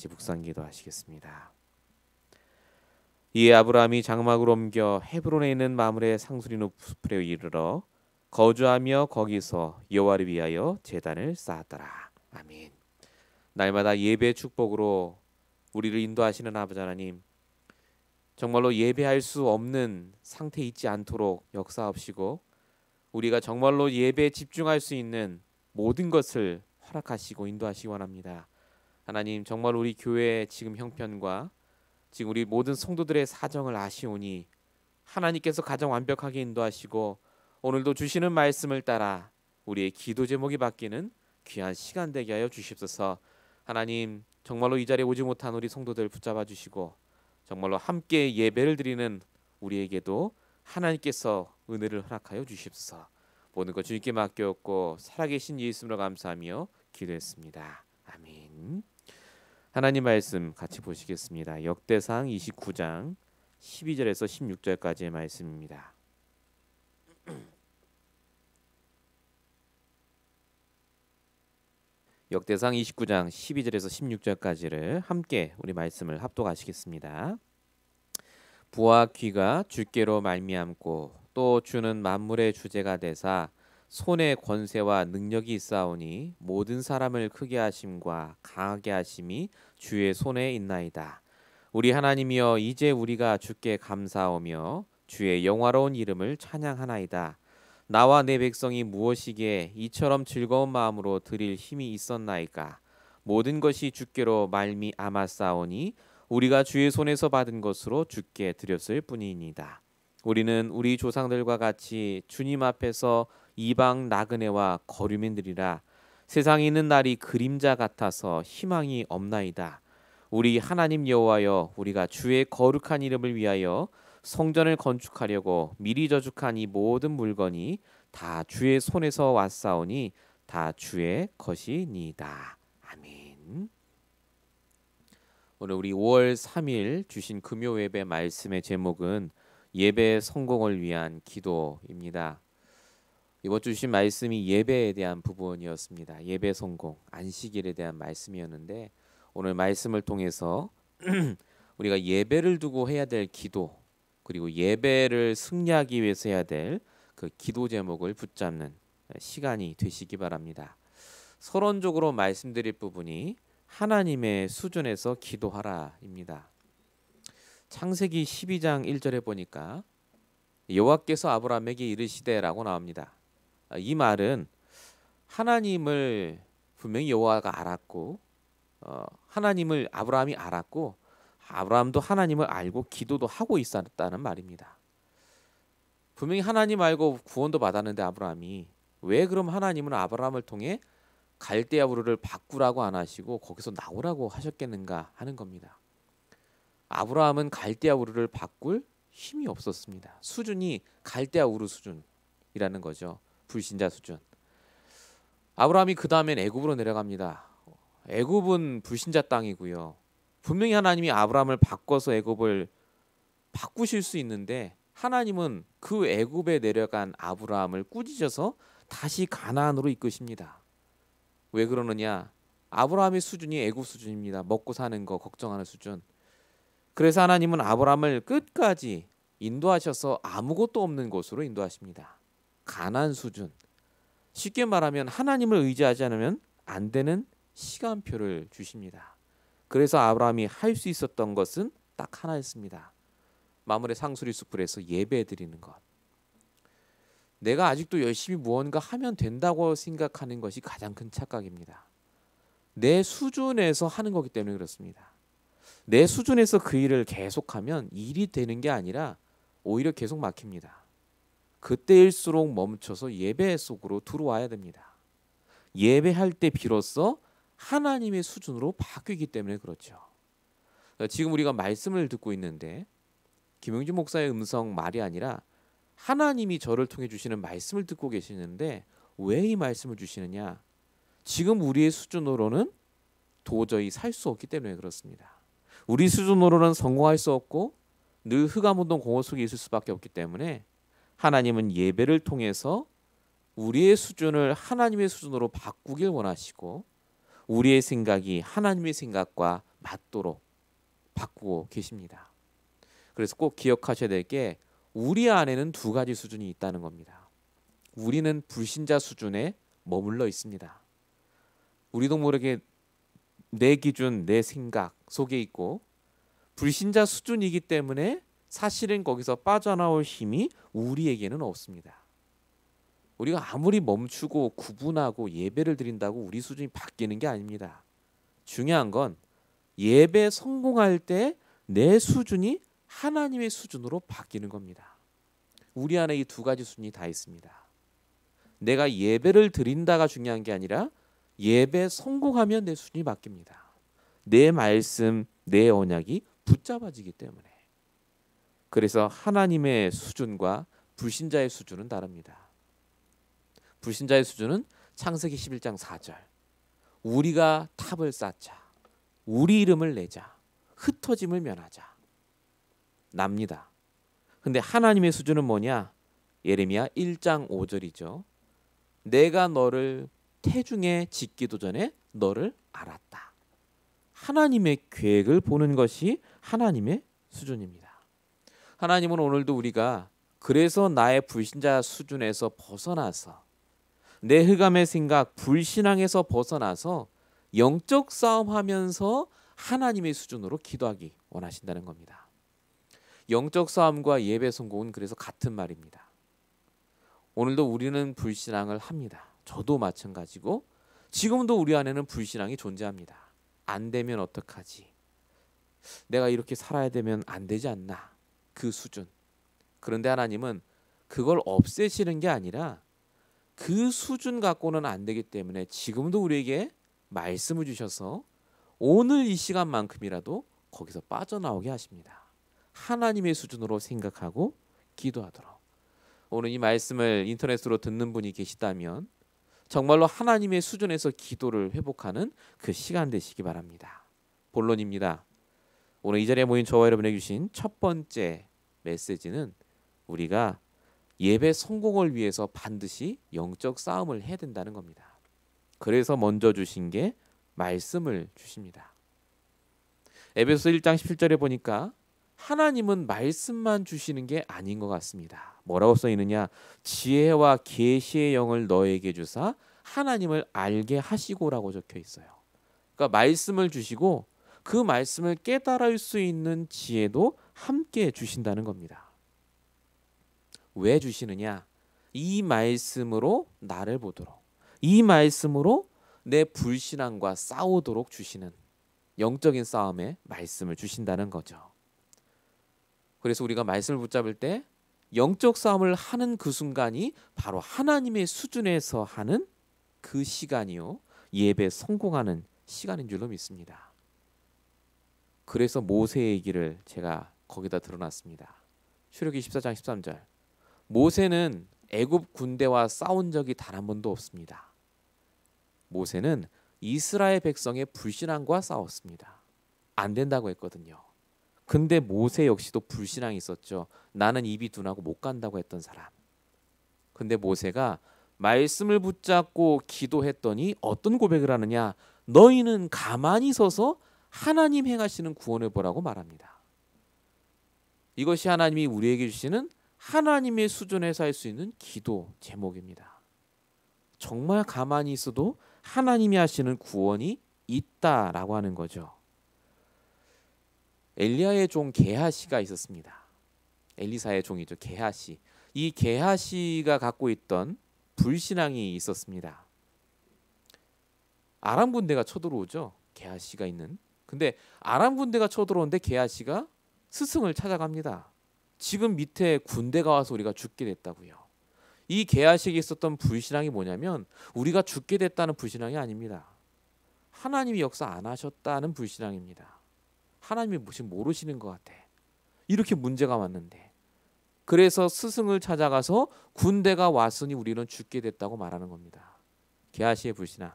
같이 묵상 기도하시겠습니다. 이에 아브라함이 장막으로 옮겨 헤브론에 있는 마므레 상수리 숲에 이르러 거주하며 거기서 여호와를 위하여 제단을 쌓았더라. 아멘. 날마다 예배 축복으로 우리를 인도하시는 아버지 하나님, 정말로 예배할 수 없는 상태에 있지 않도록 역사하시고 우리가 정말로 예배에 집중할 수 있는 모든 것을 허락하시고 인도하시기 원합니다. 하나님, 정말 우리 교회의 지금 형편과 지금 우리 모든 성도들의 사정을 아시오니 하나님께서 가장 완벽하게 인도하시고 오늘도 주시는 말씀을 따라 우리의 기도 제목이 바뀌는 귀한 시간 되게 하여 주십소서. 하나님, 정말로 이 자리에 오지 못한 우리 성도들 붙잡아 주시고 정말로 함께 예배를 드리는 우리에게도 하나님께서 은혜를 허락하여 주십소서. 모든 것 주님께 맡겼고 살아계신 예수님으로 감사하며 기도했습니다. 아멘. 하나님 말씀 같이 보시겠습니다. 역대상 29장 12절에서 16절까지의 말씀입니다. 역대상 29장 12절에서 16절까지를 함께 우리 말씀을 합독하시겠습니다. 부와 귀가 주께로 말미암고 또 주는 만물의 주제가 되사 손에 권세와 능력이 있사오니 모든 사람을 크게 하심과 강하게 하심이 주의 손에 있나이다. 우리 하나님이여, 이제 우리가 주께 감사하며 주의 영화로운 이름을 찬양하나이다. 나와 내 백성이 무엇이기에 이처럼 즐거운 마음으로 드릴 힘이 있었나이까. 모든 것이 주께로 말미암았사오니 우리가 주의 손에서 받은 것으로 주께 드렸을 뿐이니이다. 우리는 우리 조상들과 같이 주님 앞에서 이방 나그네와 거류민들이라. 세상에 있는 날이 그림자 같아서 희망이 없나이다. 우리 하나님 여호와여, 우리가 주의 거룩한 이름을 위하여 성전을 건축하려고 미리 저축한 이 모든 물건이 다 주의 손에서 왔사오니 다 주의 것이니이다. 아멘. 오늘 우리 5월 3일 주신 금요 예배 말씀의 제목은 예배 성공을 위한 기도입니다. 이번 주 주신 말씀이 예배에 대한 부분이었습니다. 예배 성공, 안식일에 대한 말씀이었는데 오늘 말씀을 통해서 우리가 예배를 두고 해야 될 기도, 그리고 예배를 승리하기 위해서 해야 될 그 기도 제목을 붙잡는 시간이 되시기 바랍니다. 서론적으로 말씀드릴 부분이 하나님의 수준에서 기도하라입니다. 창세기 12장 1절에 보니까 여호와께서 아브라함에게 이르시되라고 나옵니다. 이 말은 하나님을 분명히 여호와가 알았고 하나님을 아브라함이 알았고 아브라함도 하나님을 알고 기도도 하고 있었다는 말입니다. 분명히 하나님 알고 구원도 받았는데 아브라함이 왜 그럼 하나님은 아브라함을 통해 갈대아 우르를 바꾸라고 안 하시고 거기서 나오라고 하셨겠는가 하는 겁니다. 아브라함은 갈대아 우르를 바꿀 힘이 없었습니다. 수준이 갈대아 우르 수준이라는 거죠. 불신자 수준. 아브라함이 그 다음엔 애굽으로 내려갑니다. 애굽은 불신자 땅이고요. 분명히 하나님이 아브라함을 바꿔서 애굽을 바꾸실 수 있는데 하나님은 그 애굽에 내려간 아브라함을 꾸짖어서 다시 가나안으로 이끄십니다. 왜 그러느냐? 아브라함의 수준이 애굽 수준입니다. 먹고 사는 거 걱정하는 수준. 그래서 하나님은 아브라함을 끝까지 인도하셔서 아무것도 없는 곳으로 인도하십니다. 가나안 수준. 쉽게 말하면 하나님을 의지하지 않으면 안 되는 시간표를 주십니다. 그래서 아브라함이 할 수 있었던 것은 딱 하나였습니다. 마므레 상수리 숲에서 예배 드리는 것. 내가 아직도 열심히 무언가 하면 된다고 생각하는 것이 가장 큰 착각입니다. 내 수준에서 하는 거기 때문에 그렇습니다. 내 수준에서 그 일을 계속하면 일이 되는 게 아니라 오히려 계속 막힙니다. 그때일수록 멈춰서 예배 속으로 들어와야 됩니다. 예배할 때 비로소 하나님의 수준으로 바뀌기 때문에 그렇죠. 지금 우리가 말씀을 듣고 있는데 김용진 목사의 음성 말이 아니라 하나님이 저를 통해 주시는 말씀을 듣고 계시는데 왜 이 말씀을 주시느냐? 지금 우리의 수준으로는 도저히 살 수 없기 때문에 그렇습니다. 우리 수준으로는 성공할 수 없고 늘 흑암운동 공허 속에 있을 수밖에 없기 때문에 하나님은 예배를 통해서 우리의 수준을 하나님의 수준으로 바꾸길 원하시고 우리의 생각이 하나님의 생각과 맞도록 바꾸고 계십니다. 그래서 꼭 기억하셔야 될 게 우리 안에는 두 가지 수준이 있다는 겁니다. 우리는 불신자 수준에 머물러 있습니다. 우리도 모르게 내 기준, 내 생각 속에 있고 불신자 수준이기 때문에 사실은 거기서 빠져나올 힘이 우리에게는 없습니다. 우리가 아무리 멈추고 구분하고 예배를 드린다고 우리 수준이 바뀌는 게 아닙니다. 중요한 건 예배 성공할 때 내 수준이 하나님의 수준으로 바뀌는 겁니다. 우리 안에 이 두 가지 수준이 다 있습니다. 내가 예배를 드린다가 중요한 게 아니라 예배 성공하면 내 수준이 바뀝니다. 내 말씀, 내 언약이 붙잡아지기 때문에. 그래서 하나님의 수준과 불신자의 수준은 다릅니다. 불신자의 수준은 창세기 11장 4절. 우리가 탑을 쌓자. 우리 이름을 내자. 흩어짐을 면하자. 납니다. 근데 하나님의 수준은 뭐냐? 예레미야 1장 5절이죠. 내가 너를 태중에 짓기도 전에 너를 알았다. 하나님의 계획을 보는 것이 하나님의 수준입니다. 하나님은 오늘도 우리가 그래서 나의 불신자 수준에서 벗어나서 내 흑암의 생각, 불신앙에서 벗어나서 영적 싸움하면서 하나님의 수준으로 기도하기 원하신다는 겁니다. 영적 싸움과 예배 성공은 그래서 같은 말입니다. 오늘도 우리는 불신앙을 합니다. 저도 마찬가지고 지금도 우리 안에는 불신앙이 존재합니다. 안 되면 어떡하지? 내가 이렇게 살아야 되면 안 되지 않나? 그 수준. 그런데 하나님은 그걸 없애시는 게 아니라 그 수준 갖고는 안 되기 때문에 지금도 우리에게 말씀을 주셔서 오늘 이 시간만큼이라도 거기서 빠져나오게 하십니다. 하나님의 수준으로 생각하고 기도하도록. 오늘 이 말씀을 인터넷으로 듣는 분이 계시다면 정말로 하나님의 수준에서 기도를 회복하는 그 시간 되시기 바랍니다. 본론입니다. 오늘 이 자리에 모인 저와 여러분에게 주신 첫 번째 메시지는 우리가 예배 성공을 위해서 반드시 영적 싸움을 해야 된다는 겁니다. 그래서 먼저 주신 게 말씀을 주십니다. 에베소서 1장 17절에 보니까 하나님은 말씀만 주시는 게 아닌 것 같습니다. 뭐라고 써 있느냐? 지혜와 계시의 영을 너에게 주사 하나님을 알게 하시고라고 적혀 있어요. 그러니까 말씀을 주시고 그 말씀을 깨달을 수 있는 지혜도 함께 주신다는 겁니다. 왜 주시느냐? 이 말씀으로 나를 보도록, 이 말씀으로 내 불신앙과 싸우도록 주시는 영적인 싸움에 말씀을 주신다는 거죠. 그래서 우리가 말씀을 붙잡을 때 영적 싸움을 하는 그 순간이 바로 하나님의 수준에서 하는 그 시간이요, 예배 성공하는 시간인 줄로 믿습니다. 그래서 모세의 얘기를 제가 거기다 드러났습니다. 출애굽기 14장 13절. 모세는 애굽 군대와 싸운 적이 단 한 번도 없습니다. 모세는 이스라엘 백성의 불신앙과 싸웠습니다. 안 된다고 했거든요. 근데 모세 역시도 불신앙이 있었죠. 나는 입이 둔하고 못 간다고 했던 사람. 근데 모세가 말씀을 붙잡고 기도했더니 어떤 고백을 하느냐? 너희는 가만히 서서 하나님 행하시는 구원을 보라고 말합니다. 이것이 하나님이 우리에게 주시는 하나님의 수준에서 할 수 있는 기도 제목입니다. 정말 가만히 있어도 하나님이 하시는 구원이 있다라고 하는 거죠. 엘리야의 종 게하시가 있었습니다. 엘리사의 종이죠. 게하시. 이 게하시가 갖고 있던 불신앙이 있었습니다. 아람 군대가 쳐들어오죠. 게하시가 있는. 근데 아람 군대가 쳐들어오는데 게하시가 스승을 찾아갑니다. 지금 밑에 군대가 와서 우리가 죽게 됐다고요. 이 게하시에게 있었던 불신앙이 뭐냐면 우리가 죽게 됐다는 불신앙이 아닙니다. 하나님이 역사 안 하셨다는 불신앙입니다. 하나님이 무슨 모르시는 것 같아. 이렇게 문제가 왔는데. 그래서 스승을 찾아가서 군대가 왔으니 우리는 죽게 됐다고 말하는 겁니다. 게하시의 불신앙.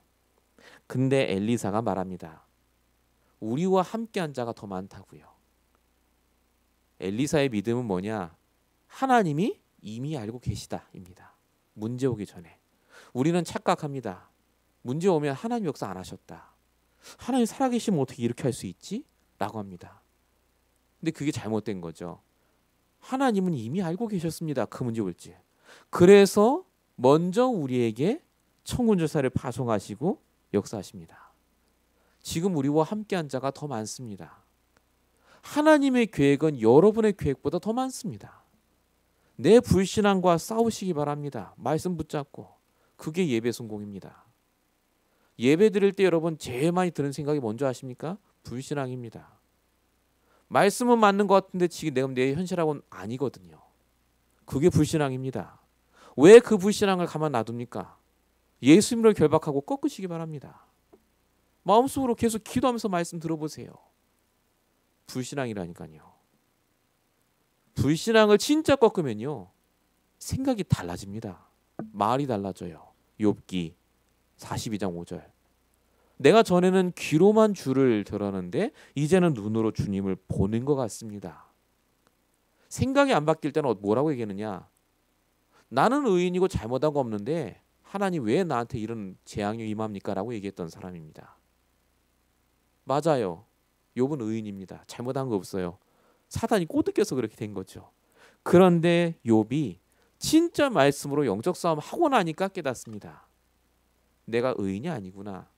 근데 엘리사가 말합니다. 우리와 함께한 자가 더 많다고요. 엘리사의 믿음은 뭐냐? 하나님이 이미 알고 계시다입니다. 문제 오기 전에. 우리는 착각합니다. 문제 오면 하나님 역사 안 하셨다. 하나님 살아계시면 어떻게 이렇게 할 수 있지? 라고 합니다. 근데 그게 잘못된 거죠. 하나님은 이미 알고 계셨습니다. 그 문제 올지. 그래서 먼저 우리에게 천군조사를 파송하시고 역사하십니다. 지금 우리와 함께한 자가 더 많습니다. 하나님의 계획은 여러분의 계획보다 더 많습니다. 내 불신앙과 싸우시기 바랍니다. 말씀 붙잡고. 그게 예배 성공입니다. 예배 드릴 때 여러분 제일 많이 드는 생각이 뭔지 아십니까? 불신앙입니다. 말씀은 맞는 것 같은데 지금 내 현실하고는 아니거든요. 그게 불신앙입니다. 왜 그 불신앙을 가만 놔둡니까? 예수님을 결박하고 꺾으시기 바랍니다. 마음속으로 계속 기도하면서 말씀 들어보세요. 불신앙이라니까요. 불신앙을 진짜 꺾으면요. 생각이 달라집니다. 말이 달라져요. 욥기 42장 5절. 내가 전에는 귀로만 주를 들었는데 이제는 눈으로 주님을 보는 것 같습니다. 생각이 안 바뀔 때는 뭐라고 얘기하느냐? 나는 의인이고 잘못한 거 없는데 하나님 왜 나한테 이런 재앙이 임합니까? 라고 얘기했던 사람입니다. 맞아요. 욥은 의인입니다. 잘못한 거 없어요. 사단이 꼬드겨서 그렇게 된 거죠. 그런데 욥이 진짜 말씀으로 영적 싸움 하고 나니까 깨닫습니다. 내가 의인이 아니구나.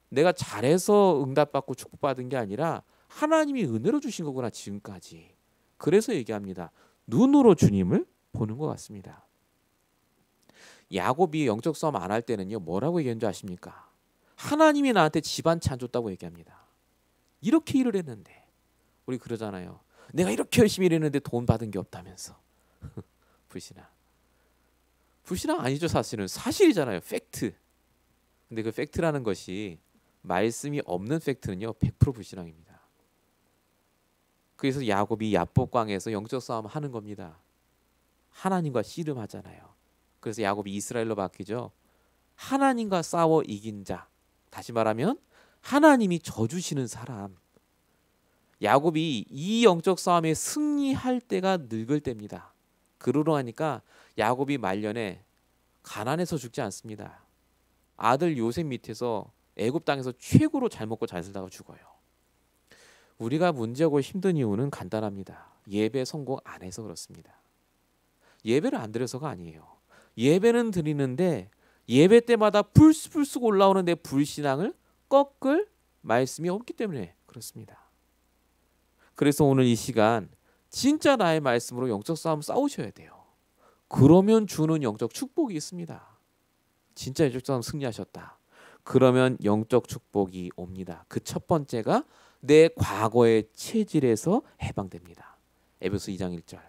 내가 잘해서 응답받고 축복받은 게 아니라 하나님이 은혜로 주신 거구나 지금까지. 그래서 얘기합니다. 눈으로 주님을 보는 것 같습니다. 야곱이 영적 싸움 안 할 때는요. 뭐라고 얘기했는지 아십니까? 하나님이 나한테 집 한 채 안 줬다고 얘기합니다. 이렇게 일을 했는데. 우리 그러잖아요. 내가 이렇게 열심히 일했는데 돈 받은 게 없다면서. 불신앙. 불신앙 아니죠 사실은. 사실이잖아요. 팩트. 근데 그 팩트라는 것이 말씀이 없는 팩트는요 100% 불신앙입니다. 그래서 야곱이 야복강에서 영적 싸움 하는 겁니다. 하나님과 씨름하잖아요. 그래서 야곱이 이스라엘로 바뀌죠. 하나님과 싸워 이긴 자. 다시 말하면 하나님이 져주시는 사람. 야곱이 이 영적 싸움에 승리할 때가 늙을 때입니다. 그러로 하니까 야곱이 말년에 가난해서 죽지 않습니다. 아들 요셉 밑에서 애굽 땅에서 최고로 잘 먹고 잘 살다가 죽어요. 우리가 문제고 힘든 이유는 간단합니다. 예배 성공 안 해서 그렇습니다. 예배를 안 드려서가 아니에요. 예배는 드리는데 예배 때마다 불쑥불쑥 올라오는 내 불신앙을 꺾을 말씀이 없기 때문에 그렇습니다. 그래서 오늘 이 시간 진짜 나의 말씀으로 영적 싸움 싸우셔야 돼요. 그러면 주는 영적 축복이 있습니다. 진짜 영적 싸움 승리하셨다. 그러면 영적 축복이 옵니다. 그 첫 번째가 내 과거의 체질에서 해방됩니다. 에베소 2장 1절.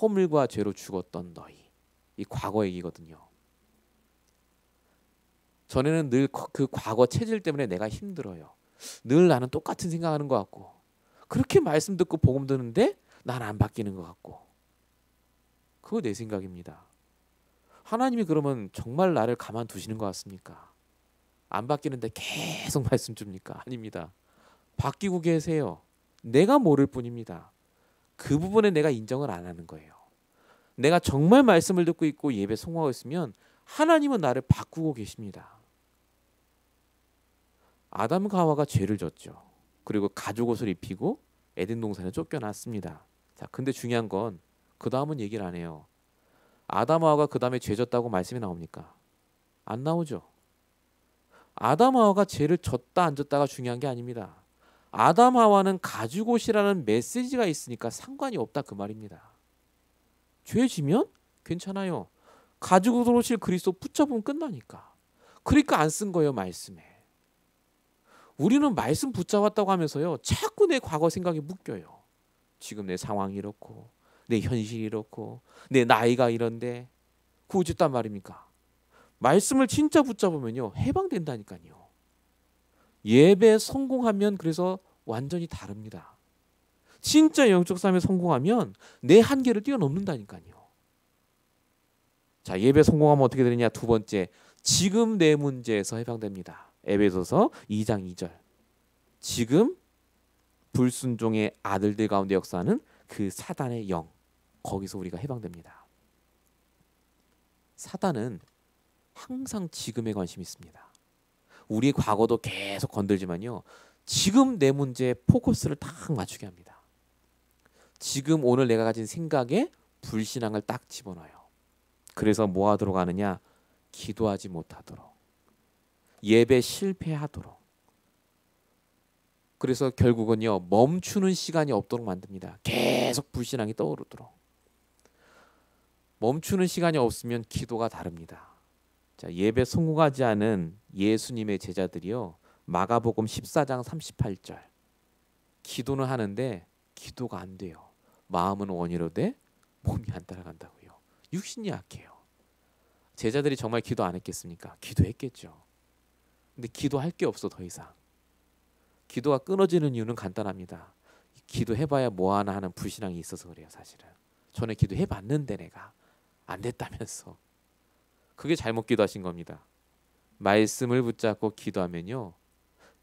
허물과 죄로 죽었던 너희. 이 과거 얘기거든요. 전에는 늘 그 과거 체질 때문에 내가 힘들어요. 늘 나는 똑같은 생각하는 것 같고 그렇게 말씀 듣고 복음 듣는데 난 안 바뀌는 것 같고 그거 내 생각입니다. 하나님이 그러면 정말 나를 가만두시는 것 같습니까? 안 바뀌는데 계속 말씀 줍니까? 아닙니다. 바뀌고 계세요. 내가 모를 뿐입니다. 그 부분에 내가 인정을 안 하는 거예요. 내가 정말 말씀을 듣고 있고 예배 성공하고 있으면 하나님은 나를 바꾸고 계십니다. 아담과 하와가 죄를 졌죠. 그리고 가죽 옷을 입히고 에덴 동산에 쫓겨났습니다. 자, 근데 중요한 건 그 다음은 얘기를 안 해요. 아담 하와가 그 다음에 죄 졌다고 말씀이 나옵니까? 안 나오죠. 아담 하와가 죄를 졌다 안 졌다가 중요한 게 아닙니다. 아담 하와는 가죽 옷이라는 메시지가 있으니까 상관이 없다 그 말입니다. 죄 지면 괜찮아요. 가죽 옷을 그리스도 붙잡으면 끝나니까. 그러니까 안 쓴 거예요 말씀에. 우리는 말씀 붙잡았다고 하면서요 자꾸 내 과거 생각이 묶여요. 지금 내 상황이 이렇고 내 현실이 이렇고 내 나이가 이런데 그거 어쨌단 말입니까? 말씀을 진짜 붙잡으면요 해방된다니까요. 예배 성공하면 그래서 완전히 다릅니다. 진짜 영적 삶에 성공하면 내 한계를 뛰어넘는다니까요. 자, 예배 성공하면 어떻게 되느냐? 두 번째, 지금 내 문제에서 해방됩니다. 에베소서 2장 2절. 지금 불순종의 아들들 가운데 역사하는 그 사단의 영, 거기서 우리가 해방됩니다. 사단은 항상 지금에 관심이 있습니다. 우리의 과거도 계속 건들지만요. 지금 내 문제에 포커스를 딱 맞추게 합니다. 지금 오늘 내가 가진 생각에 불신앙을 딱 집어넣어요. 그래서 뭐 하도록 하느냐? 기도하지 못하도록. 예배 실패하도록. 그래서 결국은요. 멈추는 시간이 없도록 만듭니다. 계속 불신앙이 떠오르도록. 멈추는 시간이 없으면 기도가 다릅니다. 자, 예배 성공하지 않은 예수님의 제자들이요. 마가복음 14장 38절. 기도는 하는데 기도가 안 돼요. 마음은 원이로되 몸이 안 따라간다고요. 육신이 약해요. 제자들이 정말 기도 안 했겠습니까? 기도했겠죠. 근데 기도할 게 없어 더 이상. 기도가 끊어지는 이유는 간단합니다. 기도해봐야 뭐하나 하는 불신앙이 있어서 그래요. 사실은. 전에 기도해봤는데 내가 안 됐다면서. 그게 잘못 기도하신 겁니다. 말씀을 붙잡고 기도하면요.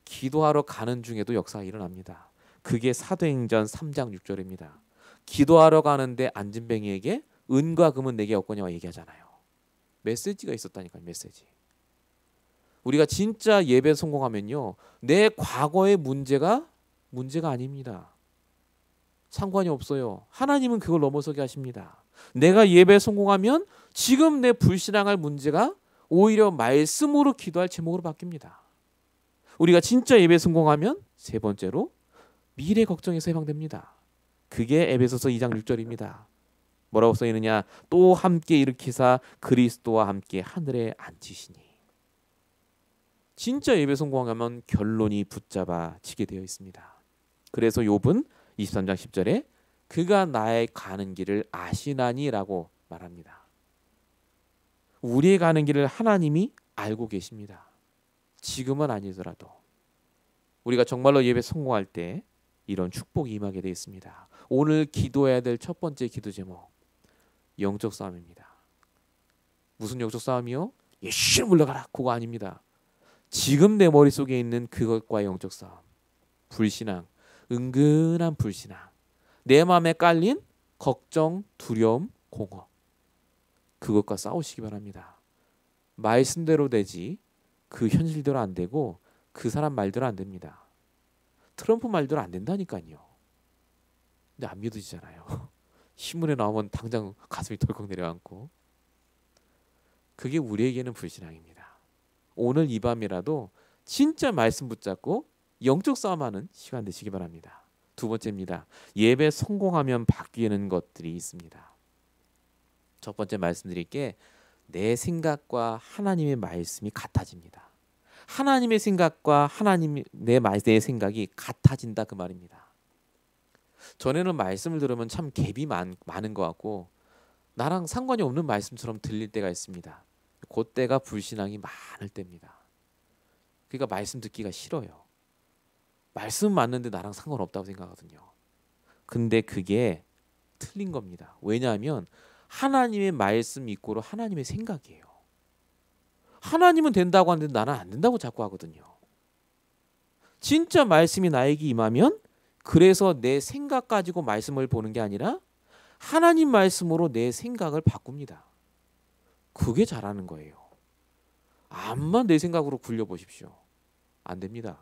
기도하러 가는 중에도 역사가 일어납니다. 그게 사도행전 3장 6절입니다. 기도하러 가는데 안진뱅이에게 은과 금은 내게 없거니와 얘기하잖아요. 메시지가 있었다니까요. 메시지. 우리가 진짜 예배 성공하면요. 내 과거의 문제가 아닙니다. 상관이 없어요. 하나님은 그걸 넘어서게 하십니다. 내가 예배 성공하면 지금 내 불신앙할 문제가 오히려 말씀으로 기도할 제목으로 바뀝니다. 우리가 진짜 예배 성공하면 세 번째로 미래 걱정에서 해방됩니다. 그게 에베소서 2장 6절입니다. 뭐라고 써 있느냐? 또 함께 일으키사 그리스도와 함께 하늘에 앉히시니. 진짜 예배 성공하면 결론이 붙잡아지게 되어 있습니다. 그래서 욥은 23장 10절에 그가 나의 가는 길을 아시나니라고 말합니다. 우리의 가는 길을 하나님이 알고 계십니다. 지금은 아니더라도 우리가 정말로 예배 성공할 때 이런 축복이 임하게 되어 있습니다. 오늘 기도해야 될 첫 번째 기도 제목, 영적 싸움입니다. 무슨 영적 싸움이요? 예수님 물러가라. 그거 아닙니다. 지금 내 머릿속에 있는 그것과의 영적 싸움. 불신앙, 은근한 불신앙. 내 마음에 깔린 걱정, 두려움, 공허. 그것과 싸우시기 바랍니다. 말씀대로 되지 그 현실대로 안 되고 그 사람 말대로 안 됩니다. 트럼프 말대로 안 된다니까요. 근데 안 믿어지잖아요. 신문에 나오면 당장 가슴이 덜컥 내려앉고. 그게 우리에게는 불신앙입니다. 오늘 이 밤이라도 진짜 말씀 붙잡고 영적 싸움하는 시간 되시기 바랍니다. 두 번째입니다. 예배 성공하면 바뀌는 것들이 있습니다. 첫 번째 말씀드릴게 내 생각과 하나님의 말씀이 같아집니다. 하나님의 생각과 내 생각이 같아진다 그 말입니다. 전에는 말씀을 들으면 참 갭이 많은 것 같고 나랑 상관이 없는 말씀처럼 들릴 때가 있습니다. 그때가 불신앙이 많을 때입니다. 그러니까 말씀 듣기가 싫어요. 말씀 맞는데 나랑 상관없다고 생각하거든요. 근데 그게 틀린 겁니다. 왜냐하면 하나님의 말씀 이꼬로 하나님의 생각이에요. 하나님은 된다고 하는데 나는 안 된다고 자꾸 하거든요. 진짜 말씀이 나에게 임하면 그래서 내 생각 가지고 말씀을 보는 게 아니라 하나님 말씀으로 내 생각을 바꿉니다. 그게 잘하는 거예요. 암만 내 생각으로 굴려보십시오. 안 됩니다.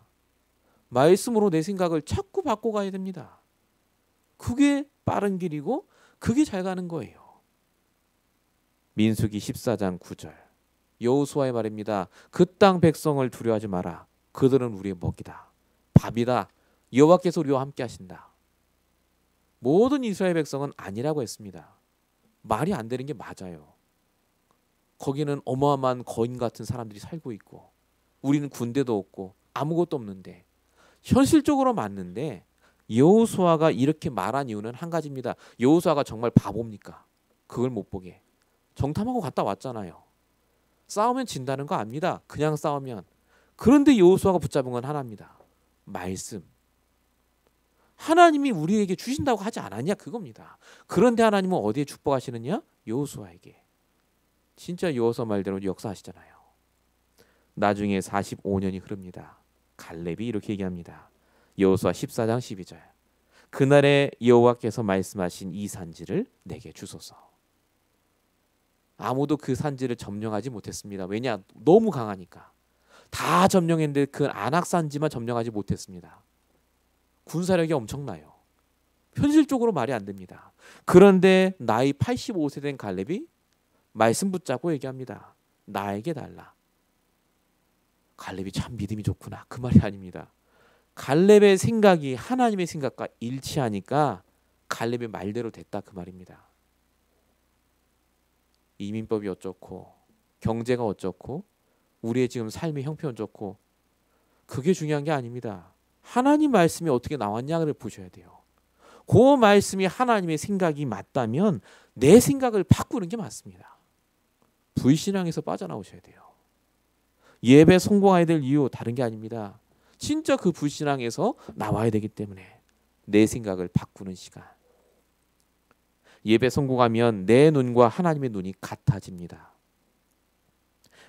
말씀으로 내 생각을 자꾸 바꿔가야 됩니다. 그게 빠른 길이고 그게 잘 가는 거예요. 민수기 14장 9절 여호수아의 말입니다. 그 땅 백성을 두려워하지 마라. 그들은 우리의 먹이다. 밥이다. 여호와께서 우리와 함께 하신다. 모든 이스라엘 백성은 아니라고 했습니다. 말이 안 되는 게 맞아요. 거기는 어마어마한 거인 같은 사람들이 살고 있고 우리는 군대도 없고 아무것도 없는데 현실적으로 맞는데 여호수아가 이렇게 말한 이유는 한 가지입니다. 여호수아가 정말 바보입니까? 그걸 못 보게. 정탐하고 갔다 왔잖아요. 싸우면 진다는 거 압니다. 그냥 싸우면. 그런데 여호수아가 붙잡은 건 하나입니다. 말씀. 하나님이 우리에게 주신다고 하지 않았냐 그겁니다. 그런데 하나님은 어디에 축복하시느냐? 여호수아에게. 진짜 여호수아 말대로 역사하시잖아요. 나중에 45년이 흐릅니다. 갈렙이 이렇게 얘기합니다. 여호수아 14장 12절 그날에 여호와께서 말씀하신 이 산지를 내게 주소서. 아무도 그 산지를 점령하지 못했습니다. 왜냐? 너무 강하니까. 다 점령했는데 그 안악산지만 점령하지 못했습니다. 군사력이 엄청나요. 현실적으로 말이 안 됩니다. 그런데 나이 85세 된 갈렙이 말씀 붙잡고 얘기합니다. 나에게 달라. 갈렙이 참 믿음이 좋구나. 그 말이 아닙니다. 갈렙의 생각이 하나님의 생각과 일치하니까 갈렙의 말대로 됐다 그 말입니다. 이민법이 어쩌고 경제가 어쩌고 우리의 지금 삶의 형편이 어쩌고 그게 중요한 게 아닙니다. 하나님 말씀이 어떻게 나왔냐를 보셔야 돼요. 그 말씀이 하나님의 생각이 맞다면 내 생각을 바꾸는 게 맞습니다. 불신앙에서 빠져나오셔야 돼요. 예배 성공해야 될 이유 다른 게 아닙니다. 진짜 그 불신앙에서 나와야 되기 때문에 내 생각을 바꾸는 시간. 예배 성공하면 내 눈과 하나님의 눈이 같아집니다.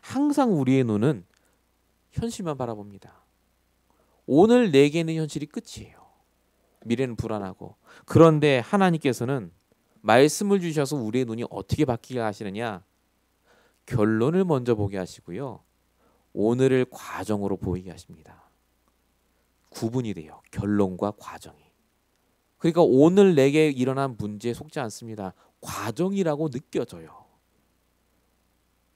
항상 우리의 눈은 현실만 바라봅니다. 오늘 내게는 현실이 끝이에요. 미래는 불안하고. 그런데 하나님께서는 말씀을 주셔서 우리의 눈이 어떻게 바뀌게 하시느냐? 결론을 먼저 보게 하시고요. 오늘을 과정으로 보이게 하십니다. 구분이 돼요. 결론과 과정이. 그러니까 오늘 내게 일어난 문제에 속지 않습니다. 과정이라고 느껴져요.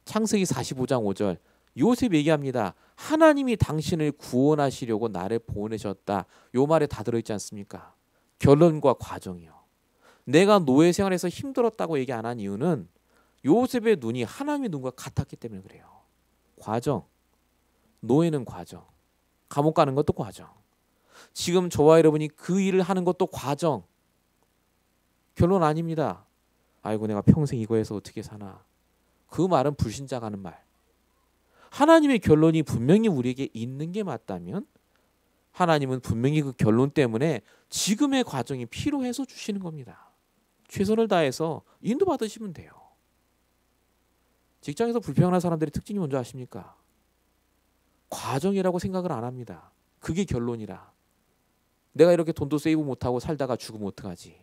창세기 45장 5절 요셉 얘기합니다. 하나님이 당신을 구원하시려고 나를 보내셨다. 요 말에 다 들어있지 않습니까? 결론과 과정이요. 내가 노예 생활에서 힘들었다고 얘기 안 한 이유는 요셉의 눈이 하나님의 눈과 같았기 때문에 그래요. 과정. 노예는 과정. 감옥 가는 것도 과정. 지금 저와 여러분이 그 일을 하는 것도 과정. 결론 아닙니다. 아이고 내가 평생 이거 해서 어떻게 사나. 그 말은 불신자가 하는 말. 하나님의 결론이 분명히 우리에게 있는 게 맞다면 하나님은 분명히 그 결론 때문에 지금의 과정이 필요해서 주시는 겁니다. 최선을 다해서 인도받으시면 돼요. 직장에서 불평하는 사람들의 특징이 뭔지 아십니까? 과정이라고 생각을 안 합니다. 그게 결론이라. 내가 이렇게 돈도 세이브 못하고 살다가 죽으면 어떡하지?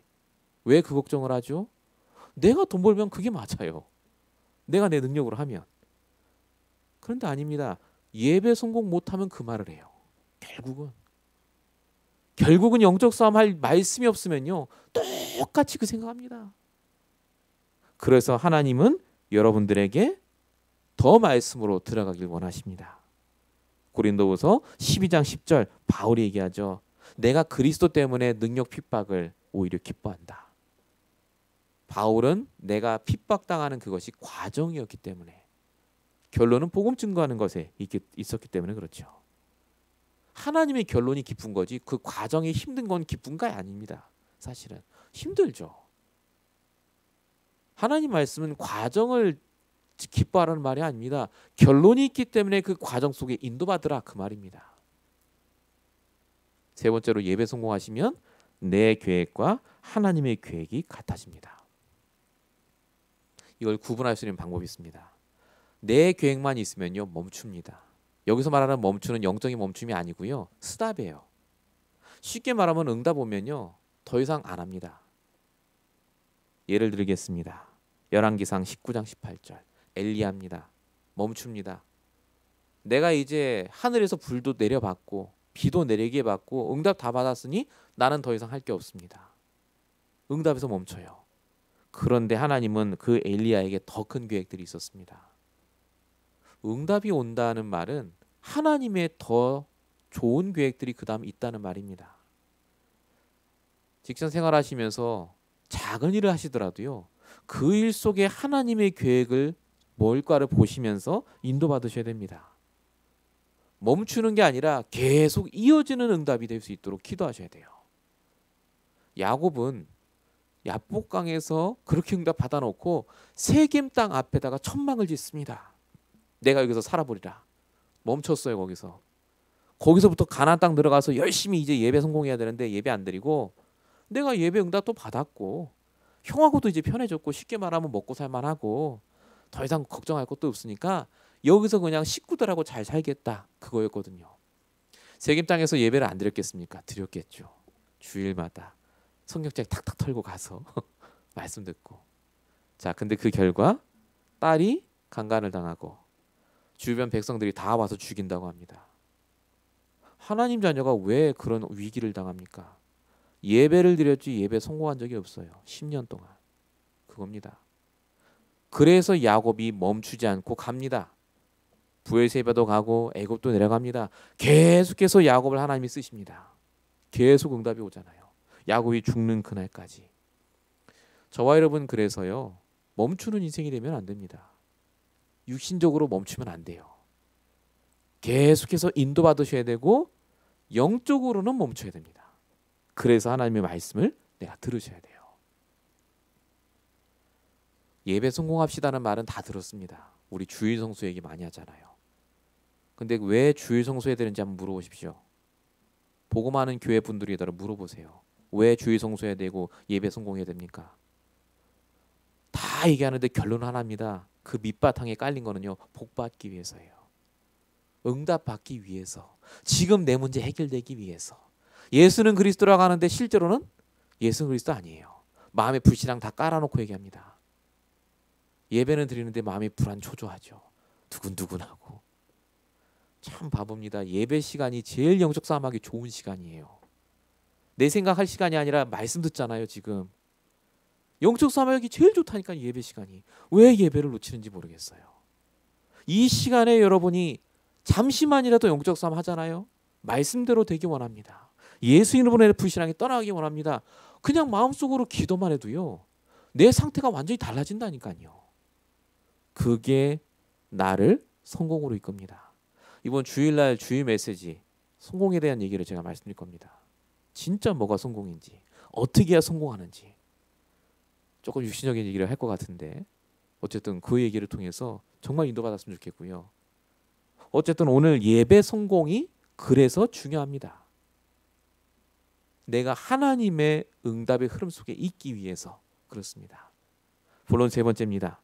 왜 그 걱정을 하죠? 내가 돈 벌면 그게 맞아요. 내가 내 능력으로 하면. 그런데 아닙니다. 예배 성공 못하면 그 말을 해요. 결국은 영적 싸움 할 말씀이 없으면요. 똑같이 그 생각합니다. 그래서 하나님은 여러분들에게 더 말씀으로 들어가길 원하십니다. 고린도후서 12장 10절 바울이 얘기하죠. 내가 그리스도 때문에 능력 핍박을 오히려 기뻐한다. 바울은 내가 핍박당하는 그것이 과정이었기 때문에 결론은 복음 증거하는 것에 있었기 때문에 그렇죠. 하나님의 결론이 기쁜 거지 그 과정이 힘든 건 기쁜가 아닙니다. 사실은 힘들죠. 하나님 말씀은 과정을 기뻐하라는 말이 아닙니다. 결론이 있기 때문에 그 과정 속에 인도받으라 그 말입니다. 세 번째로 예배 성공하시면 내 계획과 하나님의 계획이 같아집니다. 이걸 구분할 수 있는 방법이 있습니다. 내 계획만 있으면요 멈춥니다. 여기서 말하는 멈추는 영적인 멈춤이 아니고요. 스탑이에요. 쉽게 말하면 응답 오면요. 더 이상 안 합니다. 예를 들겠습니다. 열왕기상 19장 18절 엘리야입니다. 멈춥니다. 내가 이제 하늘에서 불도 내려받고 비도 내리게 받고 응답 다 받았으니 나는 더 이상 할 게 없습니다. 응답에서 멈춰요. 그런데 하나님은 그 엘리야에게 더 큰 계획들이 있었습니다. 응답이 온다는 말은 하나님의 더 좋은 계획들이 그 다음 있다는 말입니다. 직장 생활하시면서 작은 일을 하시더라도요. 그 일 속에 하나님의 계획을 뭘까를 보시면서 인도받으셔야 됩니다. 멈추는 게 아니라 계속 이어지는 응답이 될 수 있도록 기도하셔야 돼요. 야곱은 야복강에서 그렇게 응답 받아놓고 세겜 땅 앞에다가 천막을 짓습니다. 내가 여기서 살아보리라. 멈췄어요. 거기서부터 가나안 땅 들어가서 열심히 이제 예배 성공해야 되는데 예배 안 드리고 내가 예배 응답도 받았고 형하고도 이제 편해졌고 쉽게 말하면 먹고 살만하고 더 이상 걱정할 것도 없으니까 여기서 그냥 식구들하고 잘 살겠다 그거였거든요. 세겜 땅에서 예배를 안 드렸겠습니까? 드렸겠죠. 주일마다 성경책 탁탁 털고 가서 말씀 듣고. 자, 근데 그 결과 딸이 강간을 당하고 주변 백성들이 다 와서 죽인다고 합니다. 하나님 자녀가 왜 그런 위기를 당합니까? 예배를 드렸지 예배 성공한 적이 없어요. 10년 동안. 그겁니다. 그래서 야곱이 멈추지 않고 갑니다. 브엘세바도 가고 애굽도 내려갑니다. 계속해서 야곱을 하나님이 쓰십니다. 계속 응답이 오잖아요. 야곱이 죽는 그날까지. 저와 여러분 그래서요. 멈추는 인생이 되면 안 됩니다. 육신적으로 멈추면 안 돼요. 계속해서 인도받으셔야 되고 영적으로는 멈춰야 됩니다. 그래서 하나님의 말씀을 내가 들으셔야 돼요. 예배 성공합시다는 말은 다 들었습니다. 우리 주일 성수 얘기 많이 하잖아요. 근데 왜 주일 성수해야 되는지 한번 물어보십시오. 복음하는 교회 분들이더라 물어보세요. 왜 주일 성수해야 되고 예배 성공해야 됩니까? 다 얘기하는데 결론 하나입니다. 그 밑바탕에 깔린 거는요. 복받기 위해서예요. 응답받기 위해서. 지금 내 문제 해결되기 위해서. 예수는 그리스도라고 하는데 실제로는 예수는 그리스도 아니에요. 마음에 불신앙 다 깔아놓고 얘기합니다. 예배는 드리는데 마음이 불안초조하죠. 두근두근하고. 참 바보입니다. 예배 시간이 제일 영적 싸움하기 좋은 시간이에요. 내 생각할 시간이 아니라 말씀 듣잖아요. 지금. 영적 싸움하기 제일 좋다니까 예배 시간이. 왜 예배를 놓치는지 모르겠어요. 이 시간에 여러분이 잠시만이라도 영적 싸움 하잖아요. 말씀대로 되기 원합니다. 예수 이름으로 불신앙이 떠나기 원합니다. 그냥 마음속으로 기도만 해도요. 내 상태가 완전히 달라진다니까요. 그게 나를 성공으로 이끕니다. 이번 주일날 주일 메시지 성공에 대한 얘기를 제가 말씀드릴 겁니다. 진짜 뭐가 성공인지 어떻게 해야 성공하는지 조금 육신적인 얘기를 할 것 같은데 어쨌든 그 얘기를 통해서 정말 인도받았으면 좋겠고요. 어쨌든 오늘 예배 성공이 그래서 중요합니다. 내가 하나님의 응답의 흐름 속에 있기 위해서 그렇습니다. 본론 세 번째입니다.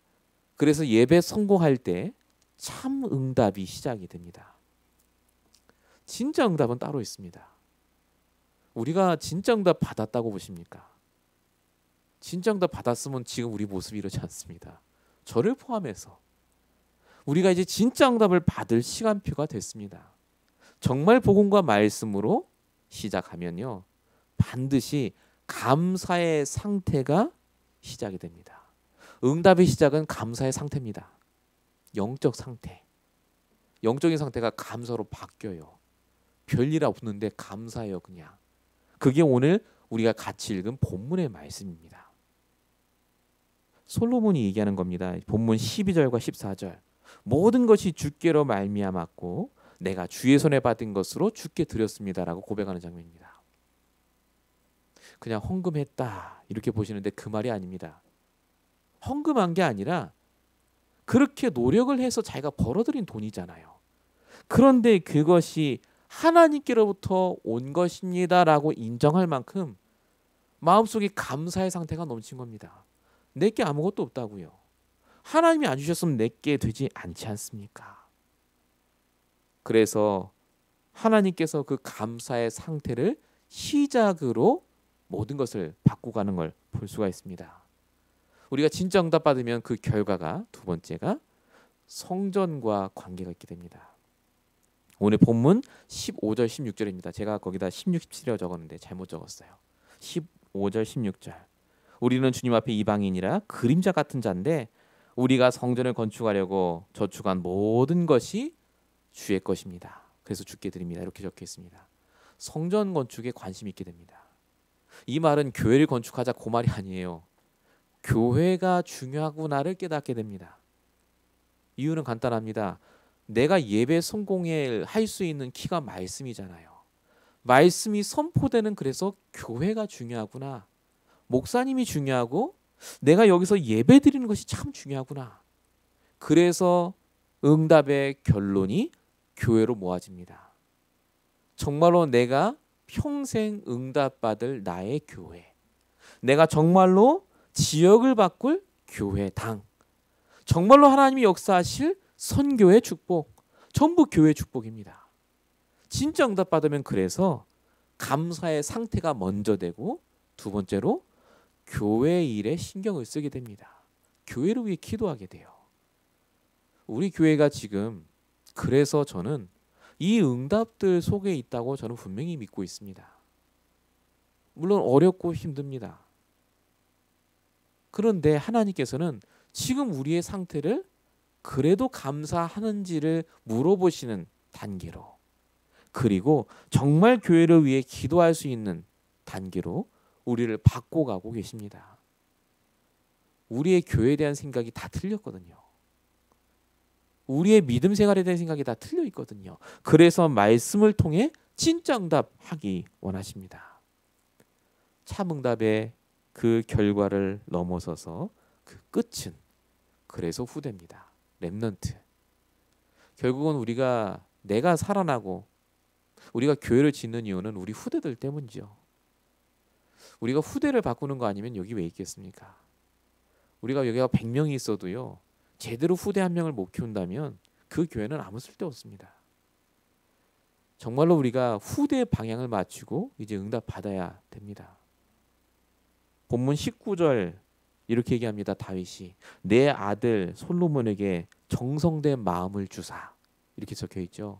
그래서 예배 성공할 때 참 응답이 시작이 됩니다. 진짜 응답은 따로 있습니다. 우리가 진짜 응답 받았다고 보십니까? 진짜 응답 받았으면 지금 우리 모습이 이렇지 않습니다. 저를 포함해서 우리가 이제 진짜 응답을 받을 시간표가 됐습니다. 정말 복음과 말씀으로 시작하면요. 반드시 감사의 상태가 시작이 됩니다. 응답의 시작은 감사의 상태입니다. 영적 상태. 영적인 상태가 감사로 바뀌어요. 별일 없는데 감사해요 그냥. 그게 오늘 우리가 같이 읽은 본문의 말씀입니다. 솔로몬이 얘기하는 겁니다. 본문 12절과 14절. 모든 것이 주께로 말미암았고 내가 주의 손에 받은 것으로 주께 드렸습니다라고 고백하는 장면입니다. 그냥 헌금했다 이렇게 보시는데 그 말이 아닙니다. 헌금한 게 아니라 그렇게 노력을 해서 자기가 벌어들인 돈이잖아요. 그런데 그것이 하나님께로부터 온 것입니다라고 인정할 만큼 마음속에 감사의 상태가 넘친 겁니다. 내게 아무것도 없다고요. 하나님이 안 주셨으면 내게 되지 않지 않습니까? 그래서 하나님께서 그 감사의 상태를 시작으로 모든 것을 바꾸가는 걸 볼 수가 있습니다. 우리가 진짜 응답 받으면 그 결과가 두 번째가 성전과 관계가 있게 됩니다. 오늘 본문 15절 16절입니다. 제가 거기다 16, 17이라고 적었는데 잘못 적었어요. 15절 16절. 우리는 주님 앞에 이방인이라 그림자 같은 자인데 우리가 성전을 건축하려고 저축한 모든 것이 주의 것입니다. 그래서 주께 드립니다. 이렇게 적혀 있습니다. 성전 건축에 관심이 있게 됩니다. 이 말은 교회를 건축하자 그 말이 아니에요. 교회가 중요하구나를 깨닫게 됩니다. 이유는 간단합니다. 내가 예배 성공에 할 수 있는 키가 말씀이잖아요. 말씀이 선포되는 그래서 교회가 중요하구나. 목사님이 중요하고 내가 여기서 예배 드리는 것이 참 중요하구나. 그래서 응답의 결론이 교회로 모아집니다. 정말로 내가 평생 응답받을 나의 교회. 내가 정말로 지역을 바꿀 교회당. 정말로 하나님이 역사하실 선교의 축복. 전부 교회의 축복입니다. 진짜 응답받으면 그래서 감사의 상태가 먼저 되고 두 번째로 교회 일에 신경을 쓰게 됩니다. 교회를 위해 기도하게 돼요. 우리 교회가 지금 그래서 저는 이 응답들 속에 있다고 저는 분명히 믿고 있습니다. 물론 어렵고 힘듭니다. 그런데 하나님께서는 지금 우리의 상태를 그래도 감사하는지를 물어보시는 단계로, 그리고 정말 교회를 위해 기도할 수 있는 단계로 우리를 바꿔가고 계십니다. 우리의 교회에 대한 생각이 다 틀렸거든요. 우리의 믿음 생활에 대한 생각이 다 틀려 있거든요. 그래서 말씀을 통해 진짜 응답하기 원하십니다. 참 응답의 그 결과를 넘어서서 그 끝은 그래서 후대입니다. 렘넌트. 결국은 내가 살아나고 우리가 교회를 짓는 이유는 우리 후대들 때문이죠. 우리가 후대를 바꾸는 거 아니면 여기 왜 있겠습니까? 우리가 여기가 100명이 있어도요, 제대로 후대 한 명을 못 키운다면 그 교회는 아무 쓸데 없습니다. 정말로 우리가 후대 방향을 맞추고 이제 응답 받아야 됩니다. 본문 19절 이렇게 얘기합니다. 다윗이 내 아들 솔로몬에게 정성된 마음을 주사, 이렇게 적혀 있죠.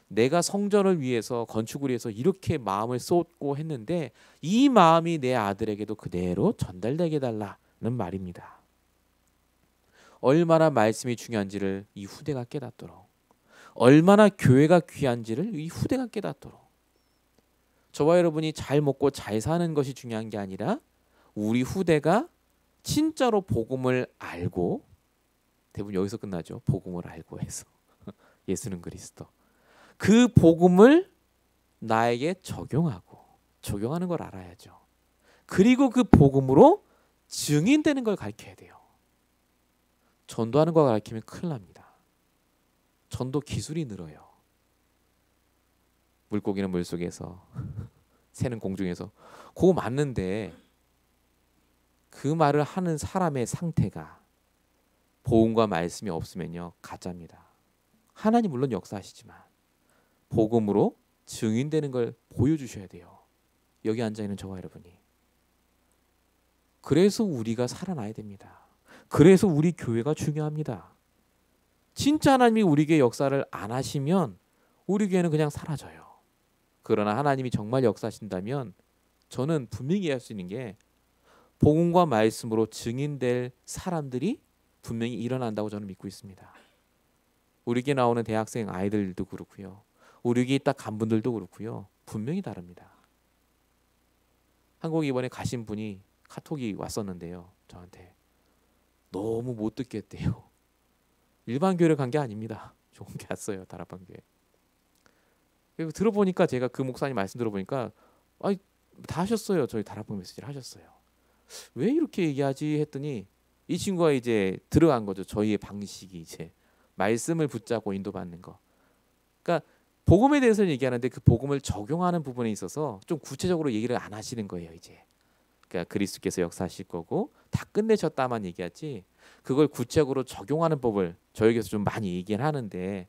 내가 성전을 위해서, 건축을 위해서 이렇게 마음을 쏟고 했는데 이 마음이 내 아들에게도 그대로 전달되게 달라는 말입니다. 얼마나 말씀이 중요한지를 이 후대가 깨닫도록, 얼마나 교회가 귀한지를 이 후대가 깨닫도록, 저와 여러분이 잘 먹고 잘 사는 것이 중요한 게 아니라 우리 후대가 진짜로 복음을 알고, 대부분 여기서 끝나죠. 복음을 알고 해서 예수는 그리스도, 그 복음을 나에게 적용하는 걸 알아야죠. 그리고 그 복음으로 증인되는 걸 가르쳐야 돼요. 전도하는 거 가르치면 큰일 납니다. 전도 기술이 늘어요. 물고기는 물속에서, 새는 공중에서. 그거 맞는데 그 말을 하는 사람의 상태가 복음과 말씀이 없으면요, 가짜입니다. 하나님 물론 역사하시지만 복음으로 증인되는 걸 보여주셔야 돼요. 여기 앉아있는 저와 여러분이. 그래서 우리가 살아나야 됩니다. 그래서 우리 교회가 중요합니다. 진짜 하나님이 우리 교회 역사를 안 하시면 우리 교회는 그냥 사라져요. 그러나 하나님이 정말 역사하신다면 저는 분명히 할 수 있는 게 복음과 말씀으로 증인될 사람들이 분명히 일어난다고 저는 믿고 있습니다. 우리 교회 나오는 대학생 아이들도 그렇고요. 우리 교회 딱 간 분들도 그렇고요. 분명히 다릅니다. 한국 이번에 가신 분이 카톡이 왔었는데요. 저한테 너무 못 듣겠대요. 일반 교회를 간 게 아닙니다. 좋은 게 왔어요. 다락방 교회. 그리고 들어보니까 제가 그 목사님 말씀 들어보니까 다 하셨어요. 저희 다락방 메시지를 하셨어요. 왜 이렇게 얘기하지 했더니 이 친구가 이제 들어간 거죠. 저희의 방식이 이제 말씀을 붙잡고 인도받는 거. 그러니까 복음에 대해서는 얘기하는데 그 복음을 적용하는 부분에 있어서 좀 구체적으로 얘기를 안 하시는 거예요. 이제. 그러니까 그리스도께서 역사하실 거고 다 끝내셨다만 얘기하지, 그걸 구체적으로 적용하는 법을 저에게서 좀 많이 얘기를 하는데,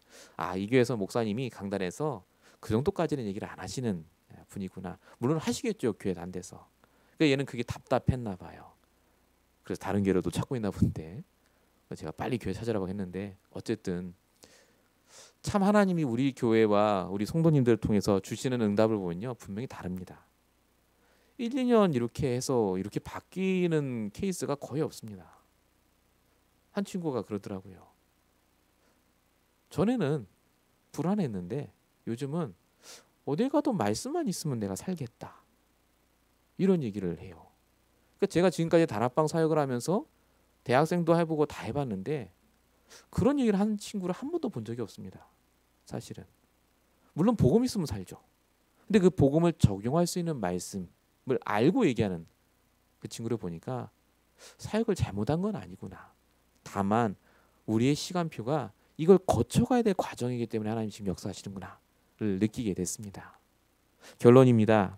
이 교회에서 목사님이 강단에서 그 정도까지는 얘기를 안 하시는 분이구나. 물론 하시겠죠. 교회 단 데서. 그러니까 얘는 그게 답답했나 봐요. 그래서 다른 교회로도 찾고 있나 본데 제가 빨리 교회 찾으라고 했는데, 어쨌든 참 하나님이 우리 교회와 우리 성도님들을 통해서 주시는 응답을 보면요, 분명히 다릅니다. 1, 2년 이렇게 해서 이렇게 바뀌는 케이스가 거의 없습니다. 한 친구가 그러더라고요. 전에는 불안했는데 요즘은 어딜 가도 말씀만 있으면 내가 살겠다, 이런 얘기를 해요. 그러니까 제가 지금까지 다락방 사역을 하면서 대학생도 해보고 다 해봤는데 그런 얘기를 하는 친구를 한 번도 본 적이 없습니다. 사실은. 물론 복음 있으면 살죠. 근데 그 복음을 적용할 수 있는 말씀을 알고 얘기하는 그 친구를 보니까 사역을 잘못한 건 아니구나. 다만 우리의 시간표가 이걸 거쳐가야 될 과정이기 때문에 하나님 지금 역사하시는구나를 느끼게 됐습니다. 결론입니다.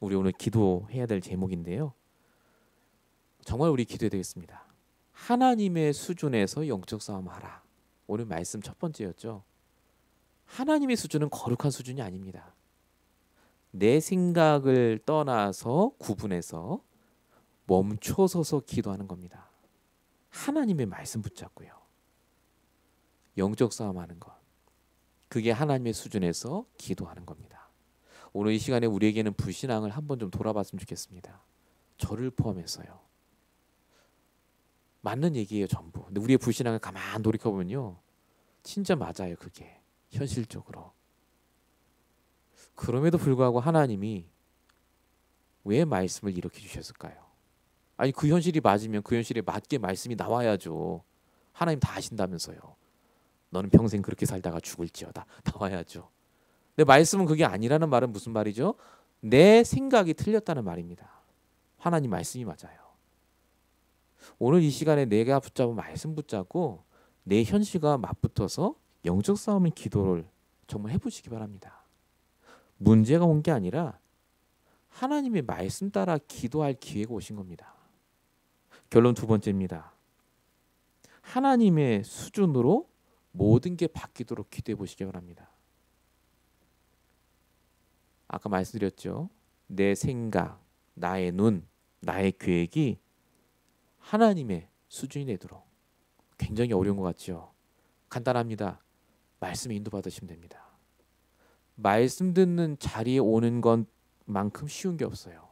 우리 오늘 기도해야 될 제목인데요. 정말 우리 기도해야 되겠습니다. 하나님의 수준에서 영적 싸움하라. 오늘 말씀 첫 번째였죠. 하나님의 수준은 거룩한 수준이 아닙니다. 내 생각을 떠나서 구분해서 멈춰서서 기도하는 겁니다. 하나님의 말씀 붙잡고요. 영적 싸움하는 것. 그게 하나님의 수준에서 기도하는 겁니다. 오늘 이 시간에 우리에게는 불신앙을 한번 좀 돌아봤으면 좋겠습니다. 저를 포함해서요. 맞는 얘기예요, 전부. 근데 우리의 불신앙을 가만 돌이켜보면요, 진짜 맞아요, 그게 현실적으로. 그럼에도 불구하고 하나님이 왜 말씀을 이렇게 주셨을까요? 아니, 그 현실이 맞으면 그 현실에 맞게 말씀이 나와야죠. 하나님 다 아신다면서요. 너는 평생 그렇게 살다가 죽을지어다. 나와야죠. 근데 말씀은 그게 아니라는 말은 무슨 말이죠? 내 생각이 틀렸다는 말입니다. 하나님 말씀이 맞아요. 오늘 이 시간에 내가 붙잡은 말씀 붙잡고 내 현실과 맞붙어서 영적 싸움의 기도를 정말 해보시기 바랍니다. 문제가 온 게 아니라 하나님의 말씀 따라 기도할 기회가 오신 겁니다. 결론 두 번째입니다. 하나님의 수준으로 모든 게 바뀌도록 기도해 보시기 바랍니다. 아까 말씀드렸죠. 내 생각, 나의 눈, 나의 계획이 하나님의 수준이 되도록. 굉장히 어려운 것 같죠. 간단합니다. 말씀에 인도받으시면 됩니다. 말씀 듣는 자리에 오는 것만큼 쉬운 게 없어요.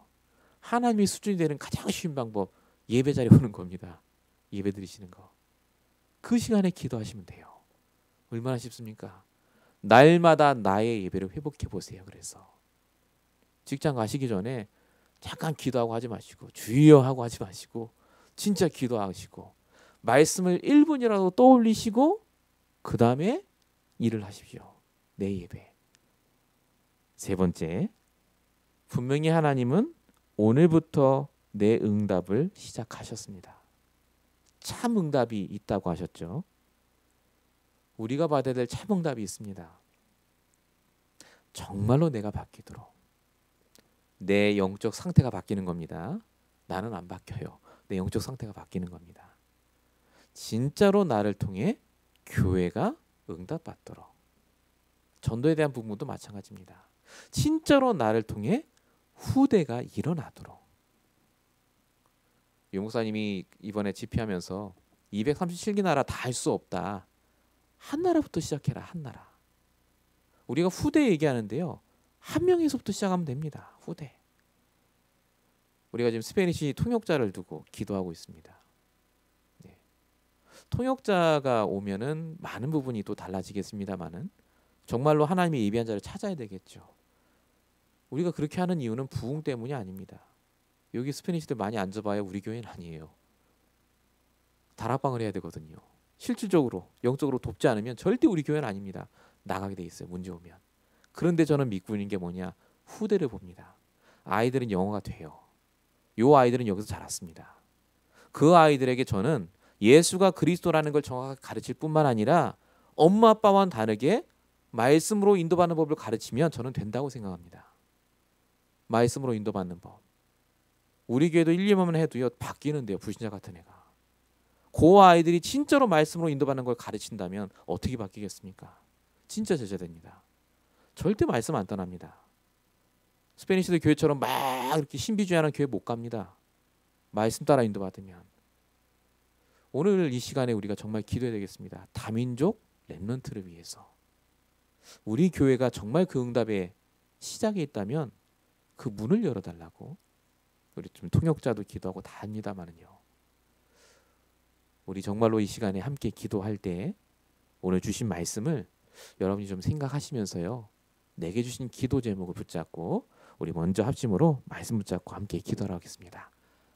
하나님의 수준이 되는 가장 쉬운 방법, 예배 자리에 오는 겁니다. 예배 드리시는 거. 그 시간에 기도하시면 돼요. 얼마나 쉽습니까? 날마다 나의 예배를 회복해 보세요. 그래서 직장 가시기 전에 잠깐 기도하고 하지 마시고, 주여 하고 하지 마시고, 진짜 기도하시고 말씀을 1분이라도 떠올리시고 그 다음에 일을 하십시오. 내 예배. 세 번째, 분명히 하나님은 오늘부터 내 응답을 시작하셨습니다. 참 응답이 있다고 하셨죠. 우리가 받아야 될 참 응답이 있습니다. 정말로 내가 바뀌도록. 내 영적 상태가 바뀌는 겁니다. 나는 안 바뀌어요. 내 영적 상태가 바뀌는 겁니다. 진짜로 나를 통해 교회가 응답받도록. 전도에 대한 부분도 마찬가지입니다. 진짜로 나를 통해 후대가 일어나도록. 유 목사님이 이번에 집회하면서 237개 나라 다 할 수 없다. 한 나라부터 시작해라. 한 나라. 우리가 후대 얘기하는데요. 한 명에서부터 시작하면 됩니다. 후대. 우리가 지금 스페니시 통역자를 두고 기도하고 있습니다. 네. 통역자가 오면은 많은 부분이 또 달라지겠습니다만은 정말로 하나님의 예비한 자를 찾아야 되겠죠. 우리가 그렇게 하는 이유는 부흥 때문이 아닙니다. 여기 스페니시들 많이 앉아봐야 우리 교회는 아니에요. 다락방을 해야 되거든요. 실질적으로 영적으로 돕지 않으면 절대 우리 교회는 아닙니다. 나가게 돼 있어요. 문제 오면. 그런데 저는 믿고 있는 게 뭐냐? 후대를 봅니다. 아이들은 영어가 돼요. 요 아이들은 여기서 자랐습니다. 그 아이들에게 저는 예수가 그리스도라는 걸 정확하게 가르칠 뿐만 아니라 엄마 아빠와는 다르게 말씀으로 인도받는 법을 가르치면 저는 된다고 생각합니다. 말씀으로 인도받는 법. 우리 교회도 1, 2년만 해도요 바뀌는데요. 불신자 같은 애가. 그 아이들이 진짜로 말씀으로 인도받는 걸 가르친다면 어떻게 바뀌겠습니까? 진짜 제자됩니다. 절대 말씀 안 떠납니다. 스페니시들 교회처럼 막 이렇게 신비주의하는 교회 못 갑니다. 말씀 따라 인도받으면. 오늘 이 시간에 우리가 정말 기도해야 되겠습니다. 다민족 렘넌트를 위해서. 우리 교회가 정말 그 응답의 시작에 있다면 그 문을 열어달라고. 우리 좀 통역자도 기도하고 다 합니다만은요. 우리 정말로 이 시간에 함께 기도할 때 오늘 주신 말씀을 여러분이 좀 생각하시면서요. 내게 주신 기도 제목을 붙잡고 우리 먼저 합심으로 말씀 붙잡고 함께 기도하겠습니다.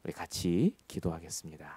우리 같이 기도하겠습니다.